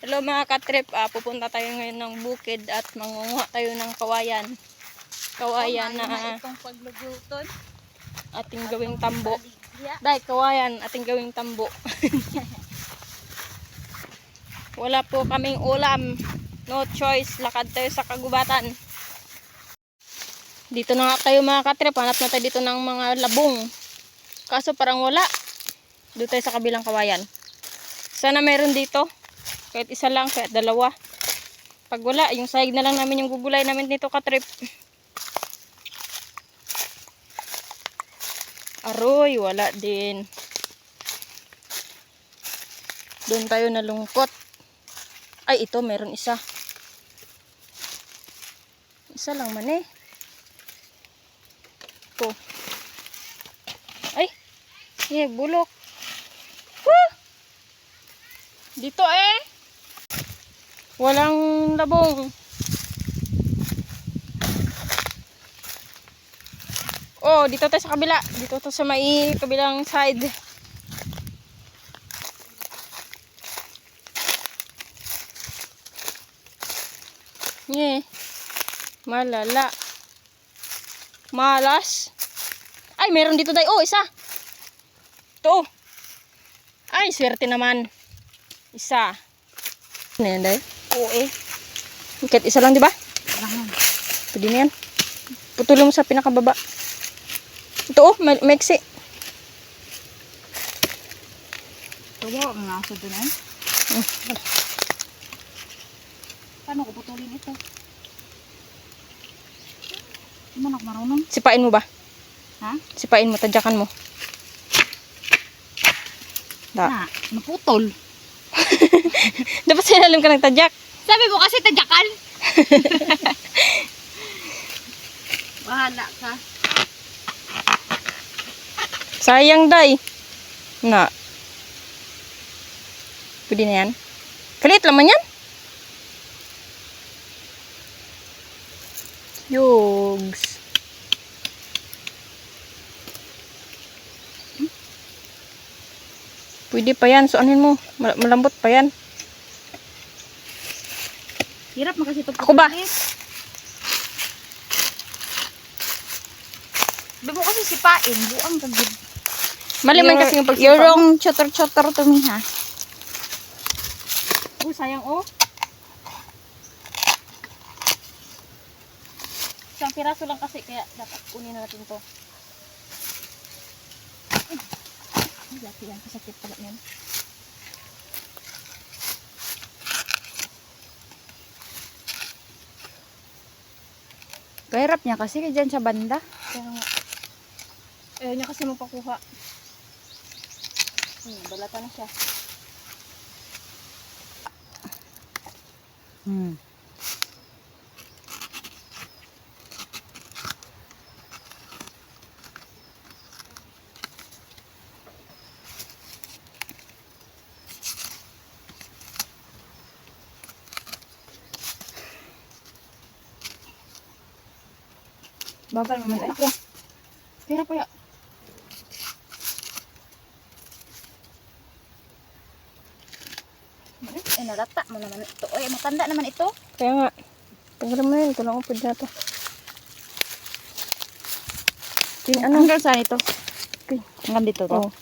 Hello mga katrip, pupunta tayo ngayon ng bukid at mangunguha tayo ng kawayan. Kawayan na itong pagluguton. Ating gawing tambo. Dahil kawayan, ating gawing tambo. Wala po kaming ulam. No choice, lakad tayo sa kagubatan. Dito na nga tayo mga katrip, hanap na tayo dito ng mga labong. Kaso parang wala. Dito tayo sa kabilang kawayan. Sana meron dito. Kahit isa lang, kahit dalawa. Pag wala, yung sahig na lang namin yung gugulay namin dito katrip. Aroy, wala din. Doon tayo nalungkot. Ay, ito, meron isa. Isa lang man eh. Ito. Ay, bulok. Woo! Dito eh. Walang labong. Oh, dito tayo sa kabila. Dito tayo sa may kabilang side. Malala. Malas. Ay, meron dito tayo. Oh, isa. Ito. Ay, swerte naman. Isa. Ano yan, Day? Oo eh. Kahit isa lang, di ba? Pwede na yan. Putulong mo sa pinakababa. Ito oh, maiksi. Tuwa, ang nasa doon eh. Paano ko putulin ito? Hindi man ako marunong. Sipain mo ba? Ha? Sipain mo, tadyakan mo. Na, naputol. Dapat sinalim ka ng tadyak. Sabi mo kasi tadyakan. Bahala ka. Sayang, Day. Na. Pwede na yan. Kalit laman yan. Yogs. Pwede pa yan. So, anuhin mo. Malambot pa yan. Hirap mo kasi ito. Ako ba? Sabi mo kasi sipain. Buang kagid. Maliman kasi yung pagsipa. Yung chotor-chotor to mi ha. Sayang oh. Isang piraso lang kasi kaya dapat kunin natin to. Ay, laki yan. Kasakit pala yan. Kahirap niya kasi dyan sa banda. Kaya nga. Ayaw niya kasi mapakuha. Balata na siya. Bagal naman ay. Pero kaya. Eh, nalata mo naman ito. Ay, matanda naman ito. Kaya nga. Tanggalin mo yun. Ito lang upod na to. Hanggang saan ito? Okay. Hanggang dito to. Oh.